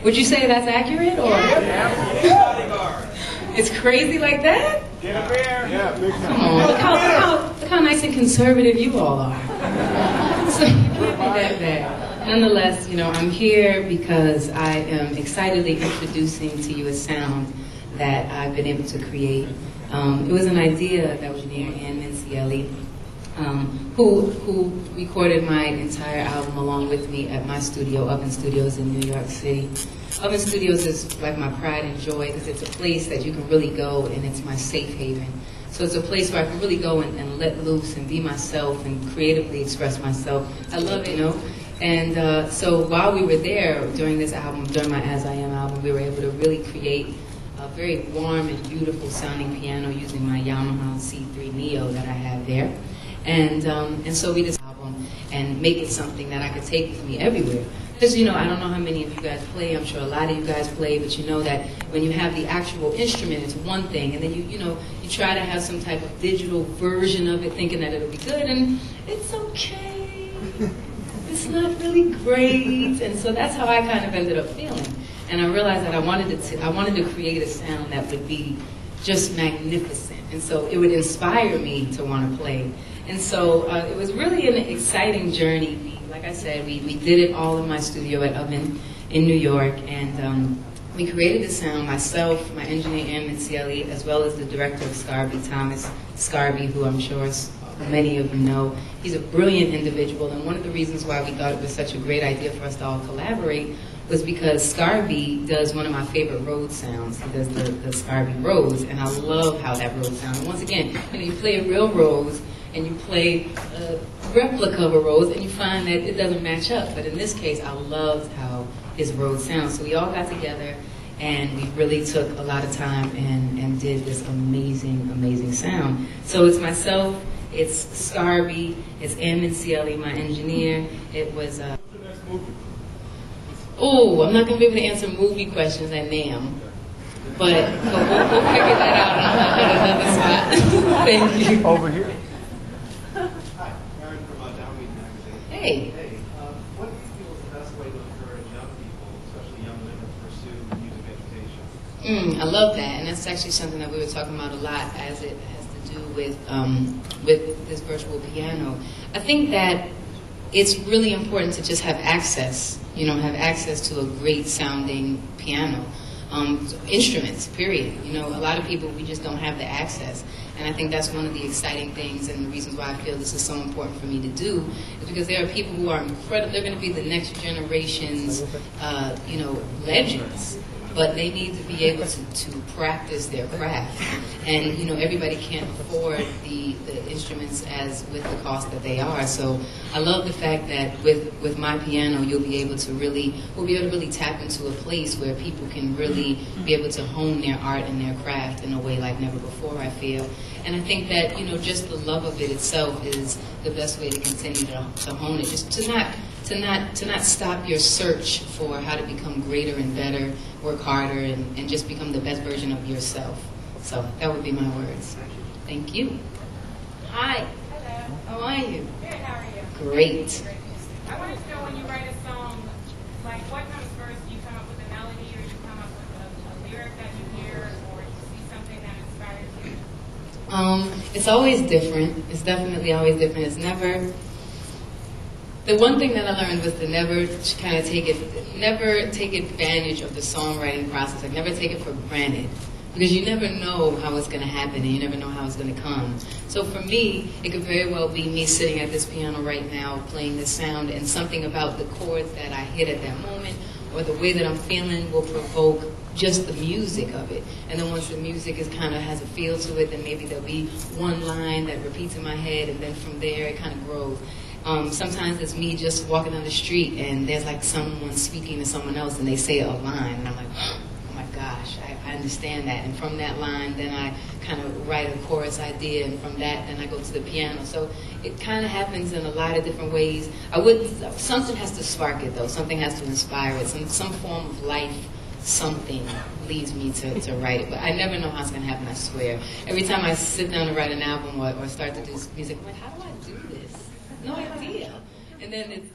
Would you say that's accurate, or? It's crazy like that? Get a beer. Yeah, big time. Come on, look how nice and conservative you all are. So you can't be that bad. Nonetheless, you know, I'm here because I am excitedly introducing to you a sound that I've been able to create. It was an idea that was near NAMM, who recorded my entire album along with me at my studio, Oven Studios in New York City. Oven Studios is like my pride and joy because it's a place that you can really go, and it's my safe haven. So it's a place where I can really go and let loose and be myself and creatively express myself. I love it, you know. And so while we were there during this album, during my As I Am album, we were able to really create a very warm and beautiful sounding piano using my Yamaha C3 Neo that I have there. And so we just album and make it something that I could take with me everywhere. Because, you know, I don't know how many of you guys play, I'm sure a lot of you guys play, but you know that when you have the actual instrument, it's one thing, and then you try to have some type of digital version of it thinking that it'll be good, and it's okay. It's not really great. And so that's how I kind of ended up feeling. And I realized that I wanted to create a sound that would be just magnificent. And so it would inspire me to want to play. And so it was really an exciting journey. Like I said, we did it all in my studio at Oven in New York, and we created the sound, myself, my engineer, NAMM, as well as the director of Scarby, Thomas Scarby, who I'm sure many of you know. He's a brilliant individual, and one of the reasons why we thought it was such a great idea for us to all collaborate was because Scarby does one of my favorite Rhodes sounds. He does the Scarby Rhodes, and I love how that Rhodes sounds. And once again, you play a real Rhodes, and you play a replica of a Rhodes, and you find that it doesn't match up. But in this case, I loved how his Rhodes sounds. So we all got together, and we really took a lot of time and did this amazing, amazing sound. So it's myself, it's Scarby, it's NAMM, my engineer. It was oh, I'm not going to be able to answer movie questions at NAMM, but we'll figure that out at another spot. Thank you. Over here. Hey. What do you feel is the best way to encourage young people, especially young women, to pursue music education? I love that, and that's actually something that we were talking about a lot as it has to do with this virtual piano. I think that it's really important to just have access, have access to a great sounding piano. Instruments, period. A lot of people, we just don't have the access. And I think that's one of the exciting things and the reasons why I feel this is so important for me to do, is because there are people who are incredible. They're going to be the next generation's, legends. But they need to be able to practice their craft. And, everybody can't afford the instruments as with the cost that they are. So I love the fact that with my piano, we'll be able to really tap into a place where people can really be able to hone their art and their craft in a way like never before, I feel. And I think that, just the love of it itself is the best way to continue to hone it. Just to not stop your search for how to become greater and better, work harder, and just become the best version of yourself. So that would be my words. Thank you. Hi. Hello. How are you? Good, how are you? Great. I wanted to know, when you write a song, like what comes first? Do you come up with a melody, or you come up with a lyric that you hear, or you see something that inspires you? It's always different. It's definitely always different. It's never... The one thing that I learned was to never kind of never take advantage of the songwriting process. Like, never take it for granted. Because you never know how it's going to happen, and you never know how it's going to come. So for me, it could very well be me sitting at this piano right now, playing this sound, and something about the chords that I hit at that moment, or the way that I'm feeling, will provoke just the music of it. And then once the music has a feel to it, then maybe there'll be one line that repeats in my head, and then from there it kind of grows. Sometimes it's me just walking down the street, and there's like someone speaking to someone else, and they say a line, and I'm like, oh my gosh, I understand that. And from that line, then I kind of write a chorus idea, and from that, then I go to the piano. So it kind of happens in a lot of different ways. Something has to spark it, though. Something has to inspire it. Some form of life, something leads me to write it. But I never know how it's going to happen, I swear. Every time I sit down to write an album or start to do music, I'm like, how do I do this? No idea. And then it's